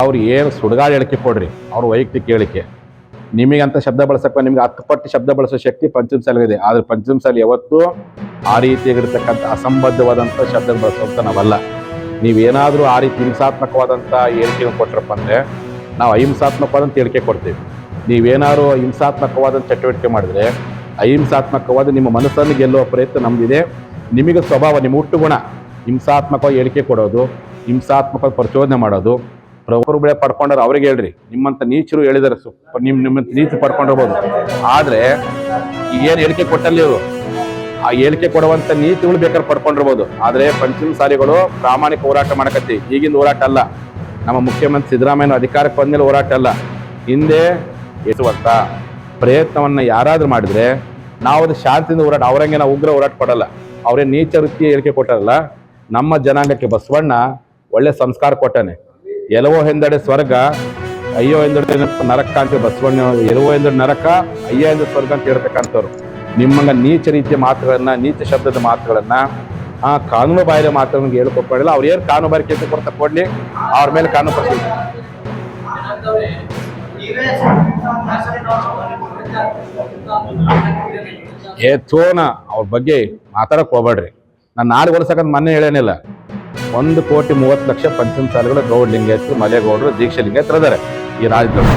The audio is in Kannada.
ಅವ್ರು ಏನು ಸುಡುಗಾಡು ಹೇಳಿಕೆ ಕೊಡ್ರಿ, ಅವ್ರ ವೈಯಕ್ತಿಕ ಹೇಳಿಕೆ. ನಿಮಗಂತ ಶಬ್ದ ಬಳಸಕ್ಕೆ ನಿಮ್ಗೆ 10 ಪಟ್ಟು ಶಬ್ದ ಬಳಸೋ ಶಕ್ತಿ ಪಂಚಮಸಾಲಿಗಿದೆ. ಆದ್ರೆ ಪಂಚಮಸಾಲಿ ಯಾವತ್ತೂ ಆ ರೀತಿಯಾಗಿರ್ತಕ್ಕಂಥ ಅಸಂಬದ್ಧವಾದಂಥ ಶಬ್ದ ಬಳಸುವಂತ ನಾವಲ್ಲ. ನೀವೇನಾದರೂ ಆ ರೀತಿ ಹಿಂಸಾತ್ಮಕವಾದಂಥ ಹೇಳಿಕೆಯನ್ನು ಕೊಟ್ರಪ್ಪ ಅಂದರೆ ನಾವು ಅಹಿಂಸಾತ್ಮಕವಾದಂಥ ಹೇಳಿಕೆ ಕೊಡ್ತೀವಿ. ನೀವೇನಾದ್ರು ಹಿಂಸಾತ್ಮಕವಾದಂಥ ಚಟುವಟಿಕೆ ಮಾಡಿದ್ರೆ ಅಹಿಂಸಾತ್ಮಕವಾದ ನಿಮ್ಮ ಮನಸ್ಸನ್ನು ಗೆಲ್ಲುವ ಪ್ರಯತ್ನ ನಮ್ದಿದೆ. ನಿಮಗೆ ಸ್ವಭಾವ, ನಿಮ್ಮ ಹುಟ್ಟುಗುಣ ಹಿಂಸಾತ್ಮಕವಾಗಿ ಹೇಳಿಕೆ ಕೊಡೋದು, ಹಿಂಸಾತ್ಮಕ ಪ್ರಚೋದನೆ ಮಾಡೋದು. ಪ್ರಭುರು ಬೆಳೆ ಪಡ್ಕೊಂಡ್ರೆ ಅವ್ರಿಗೆ ಹೇಳ್ರಿ, ನಿಮ್ಮಂತ ನೀಚರು ಹೇಳಿದಾರೆ, ನಿಮ್ಮಂತ ನೀಚರು ಪಡ್ಕೊಂಡಿರ್ಬೋದು. ಆದ್ರೆ ಏನು ಹೇಳಿಕೆ ಕೊಟ್ಟಲ್ಲಿ ಅವರು ಆ ಹೇಳಿಕೆ ಕೊಡುವಂತ ನೀತಿಗಳು ಬೇಕಾದ್ರೆ ಪಡ್ಕೊಂಡಿರ್ಬೋದು. ಆದ್ರೆ ಪಂಚಮಸಾಲಿಗಳು ಪ್ರಾಮಾಣಿಕ ಹೋರಾಟ ಮಾಡಕತ್ತಿ. ಈಗಿಂದ ಹೋರಾಟ ಅಲ್ಲ, ನಮ್ಮ ಮುಖ್ಯಮಂತ್ರಿ ಸಿದ್ದರಾಮಯ್ಯ ಅಧಿಕಾರಕ್ಕೆ ಬಂದ್ಮೇಲೆ ಹೋರಾಟ ಅಲ್ಲ, ಹಿಂದೆ ಎಸುವಂತ ಪ್ರಯತ್ನವನ್ನ ಯಾರಾದ್ರೂ ಮಾಡಿದ್ರೆ ನಾವು ಅದು ಶಾಂತಿಯಿಂದ ಹೋರಾಟ, ಅವರಂಗೆ ನಾವು ಉಗ್ರ ಹೋರಾಟ ಪಡಲ್ಲ. ಅವರೇ ನೀಚ ವೃತ್ತಿ ಹೇಳಿಕೆ ಕೊಟ್ಟಾರಲ್ಲ. ನಮ್ಮ ಜನಾಂಗಕ್ಕೆ ಬಸವಣ್ಣ ಒಳ್ಳೆ ಸಂಸ್ಕಾರ ಕೊಟ್ಟಾನೆ. ಎಲವೋ ಎಂದಡೆ ಸ್ವರ್ಗ, ಅಯ್ಯೋ ಎಂದಡೆ ನರಕ ಅಂತ ಬಸವಣ್ಣ. ಎಲವೋ ಎಂದಡೆ ನರಕ, ಅಯ್ಯ ಎಂದ ಸ್ವರ್ಗ ಅಂತ ಹೇಳ್ತಕ್ಕಂಥವ್ರು. ನಿಮ್ಮಂಗ ನೀಚ ರೀತಿಯ ಮಾತುಗಳನ್ನ, ನೀಚ ಶಬ್ದದ ಮಾತುಗಳನ್ನ, ಆ ಕಾನೂನು ಬಾಹಿರ ಮಾತುಗಳನ್ನ ಹೇಳ್ಕೊಟ್ಟಿಲ್ಲ. ಅವ್ರು ಏನು ಕಾನೂನು ಬಾಹಿರ ಕೆಲಸ ಕೊಡ್ತಾ ಕೊಡ್ಲಿ, ಅವ್ರ ಮೇಲೆ ಕಾನೂನು ಪ್ರಶ್ನೆ. ಏತೋನ ಅವ್ರ ಬಗ್ಗೆ ಮಾತಾಡಕ್ ಹೋಗ್ಬೇಡ್ರಿ. ನಾನು 4 ವರ್ಷಕ್ಕಂತ ಮೊನ್ನೆ ಹೇಳೇನಿಲ್ಲ. 1,30,30,00,000 ಪಂಚಮಸಾಲಿಗಳು ಗೌಡ ಲಿಂಗಾಯತರು, ಮಲೆಗೌಡರು, ದೀಕ್ಷಾ ಲಿಂಗಾಯತರು ಅದಾರೆ ಈ ರಾಜ್ಯದಲ್ಲಿ.